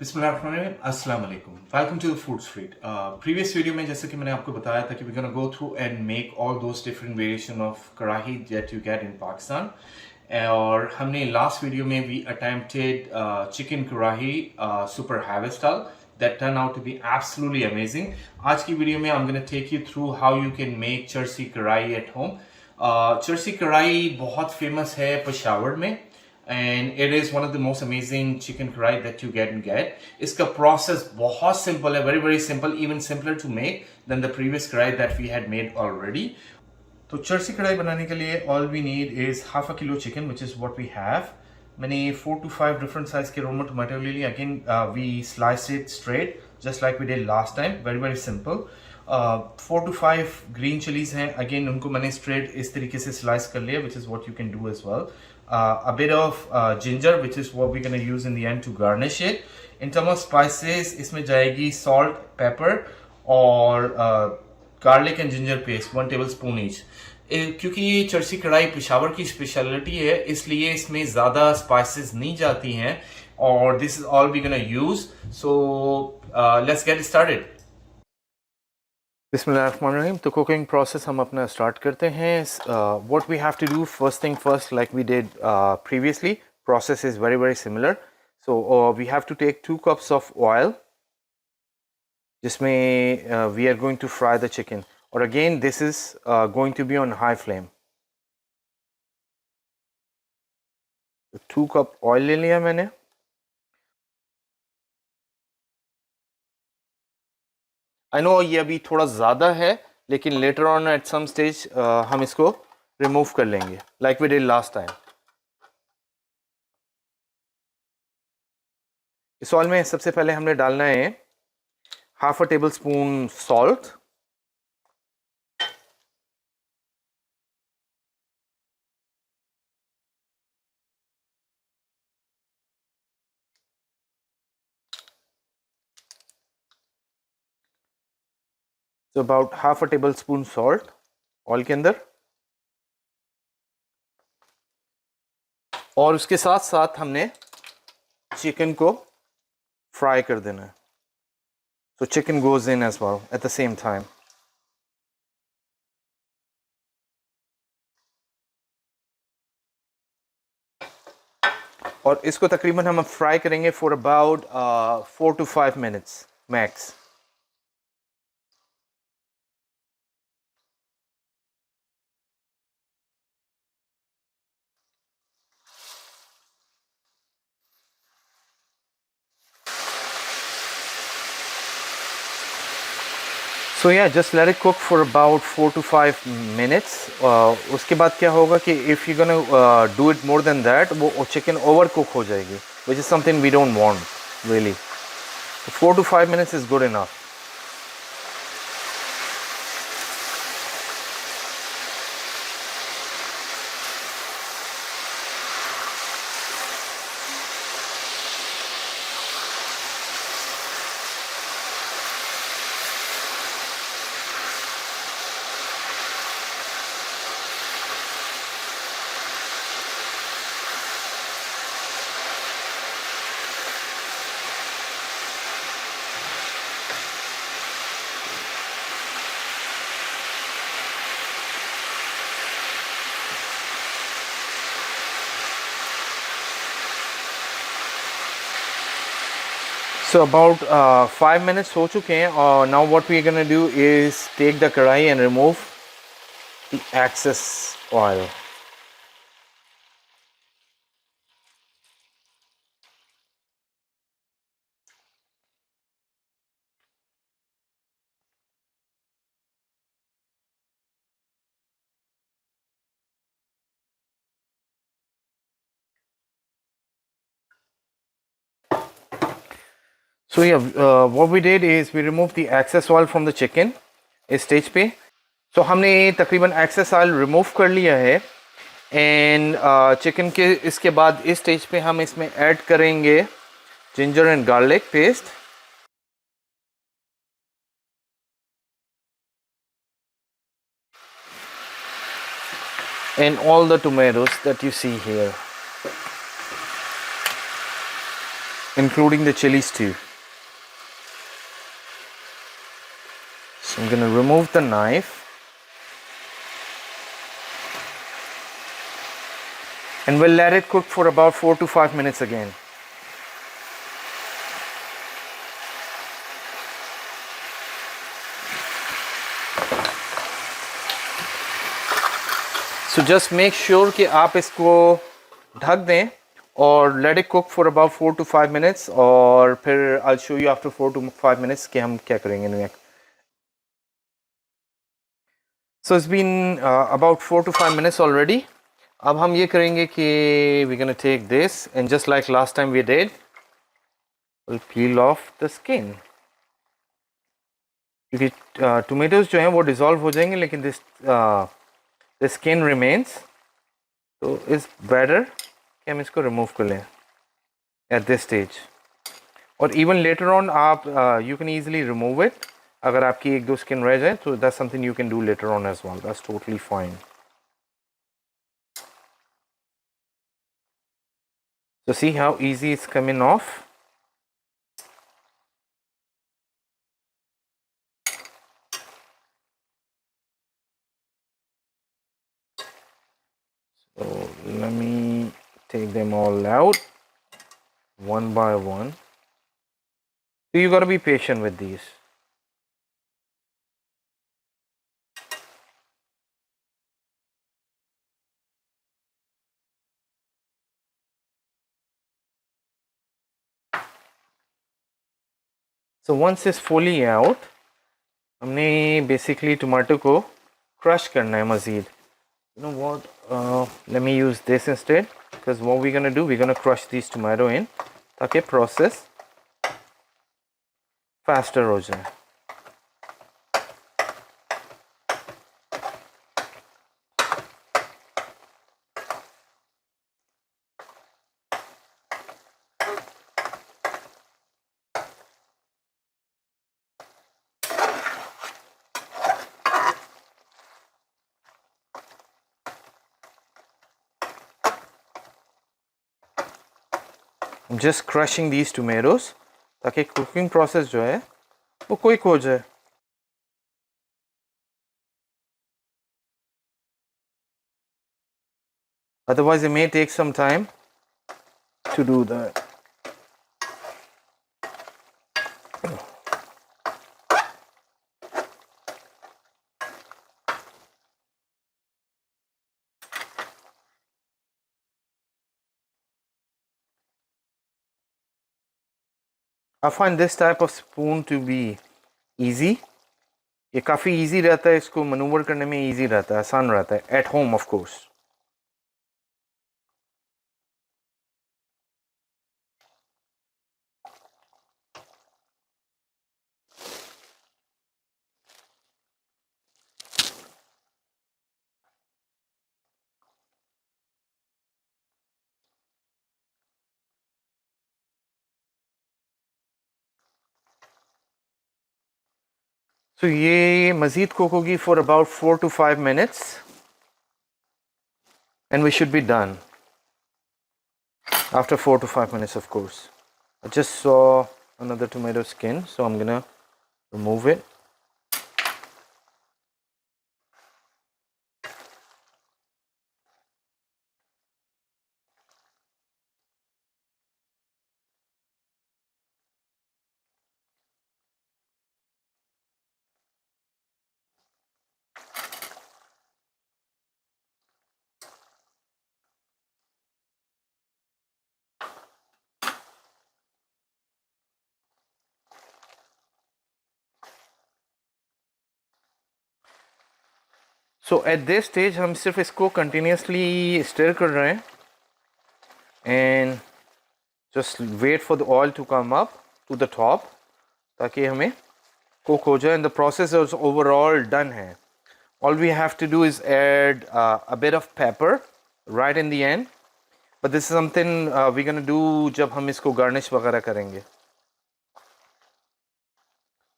बिस्मिल्लाहिर्रहमानिर्रहीम, अस्सलाम वालेकुम। Welcome to the food street. Previous video में जैसे कि मैंने आपको बताया था कि we gonna go through and make all those different variation of karahi that you get in Pakistan. और हमने लास्ट वीडियो में we attempted chicken karahi super heavy style that turned out to be absolutely amazing. आज की वीडियो में I'm gonna take you through how you can make Charsi Karahi at home. Charsi Karahi बहुत famous है पेशावर में and it is one of the most amazing chicken karahi that you get. इसका process बहुत simple है, very simple, even simpler to make than the previous karahi that we had made already. तो चर्सी कढ़ाई बनाने के लिए all we need is half a kilo chicken, which is what we have. मैंने 4 to 5 different size के Roma tomato ले लिए. Again, we slice it straight just like we did last time. Very simple. 4 to 5 green chilies हैं. Again, उनको मैंने straight इस तरीके से slice कर लिया, which is what you can do as well. A bit of ginger, which is what we're going to use in the end to garnish it. In terms of spices, इसमें जाएगी salt, pepper और garlic and ginger paste 1 tablespoon each. क्योंकि ये चर्सी कढ़ाई पेशावर की speciality है, इसलिए इसमें ज़्यादा स्पाइसेस नहीं जाती हैं और this is all we gonna use. So let's get started. बिस्मिल्लाहिर्रहमानिर्रहीम. तो कुकिंग प्रोसेस हम अपना स्टार्ट करते हैं. What we have to do, first thing first, like we did previously, process is very similar. So we have to take 2 cups of oil जिसमें we are going to fry the chicken. और again this is going to be on high flame. 2 cup oil ले लिया मैंने. I know ये अभी थोड़ा ज़्यादा है, लेकिन later on at some stage हम इसको रिमूव कर लेंगे like we did last time. इस ऑयल में सबसे पहले हमने डालना है half a tablespoon salt. तो about half a tablespoon salt oil के अंदर. और उसके साथ साथ हमने चिकन को फ्राई कर देना है. So chicken goes in as well at the same time. और इसको तकरीबन हम फ्राई करेंगे for about 4 to 5 minutes max. So yeah, just let it cook for about 4 to 5 minutes. उसके बाद क्या होगा कि if you're gonna do it more than that, वो chicken overcook हो जाएगी, which is something we don't want really. So 4 to 5 minutes is good enough. So about 5 minutes हो चुके हैं. और now what we are gonna do is take the कढ़ाई and remove the excess oil. So yeah, what we did is we removed the excess oil from the chicken इस stage पे. So हमने तकरीबन excess oil remove कर लिया है. And chicken के इसके बाद इस स्टेज पे हम इसमें ऐड करेंगे ginger and garlic paste. And all the tomatoes that you see here. including the chilies too. So I'm gonna remove the knife and we'll let it cook for about 4 to 5 minutes again. So just make sure कि आप इसको ढक दें और let it cook for about 4 to 5 minutes और फिर I'll show you after 4 to 5 minutes कि हम क्या करेंगे next. So it's been about 4 to 5 minutes already. अब हम ये करेंगे कि we're gonna take this and just like last time we did, we'll peel off the skin. क्योंकि tomatoes जो हैं वो dissolve हो जाएंगे लेकिन the skin remains. So it's better कि हम इसको remove कर लें at this stage. और even later on आप you can easily remove it. अगर आपकी एक दो skin रह जाए तो that's something you can do later on as well. That's totally fine. So see how easy it's coming off. So let me take them all out one by one. So you gotta be patient with these. So once it's fully out, हमने basically tomato को crush करना है मज़ीद. You know what? Let me use this instead because what we're gonna do, we're gonna crush these tomato in ताकि process faster हो जाए. I'm just crushing these tomatoes ताकि cooking process जो है वो quick हो जाए. Otherwise it may take some time to do that. I find this type of spoon to be easy. ये काफ़ी easy रहता है, इसको maneuver करने में easy रहता है, आसान रहता है. At home of course. So ये मज़ीद cook होगी for about 4 to 5 minutes and we should be done after 4 to 5 minutes of course. I just saw another tomato skin, so I'm gonna remove it. So at this stage हम सिर्फ इसको continuously stir कर रहे हैं and just wait for the oil to come up to the top ताकि हमें cook हो जाए and the process is overall done है. All we have to do is add a bit of pepper right in the end, but this is something we're gonna do जब हम इसको garnish वगैरह करेंगे.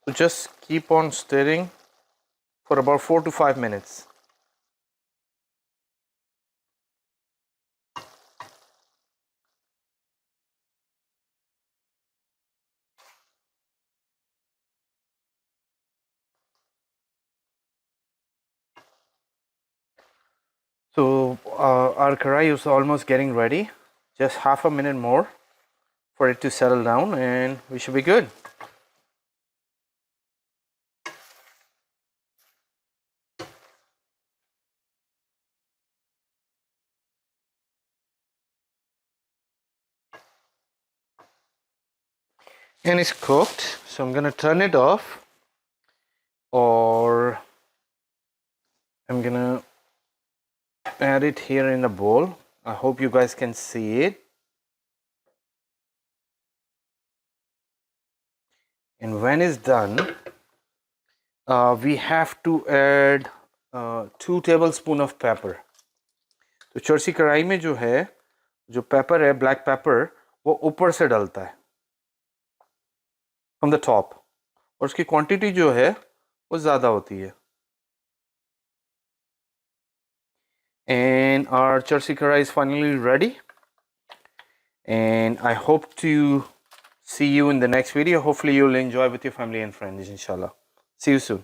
So just keep on stirring for about 4 to 5 minutes. our karahi is almost getting ready. Just half a minute more for it to settle down and we should be good. And it's cooked, so I'm gonna turn it off, or I'm gonna add it here in a bowl. I hope you guys can see it. And when it's done, we have to add 2 tablespoons of pepper. तो चर्सी कढ़ाई में जो है, जो paper है, black pepper, वो ऊपर से डलता है from the top, और उसकी क्वांटिटी जो है वो ज़्यादा होती है. And our Charsi Karahi is finally ready. And I hope to see you in the next video. Hopefully you'll enjoy with your family and friends, inshallah. See you soon.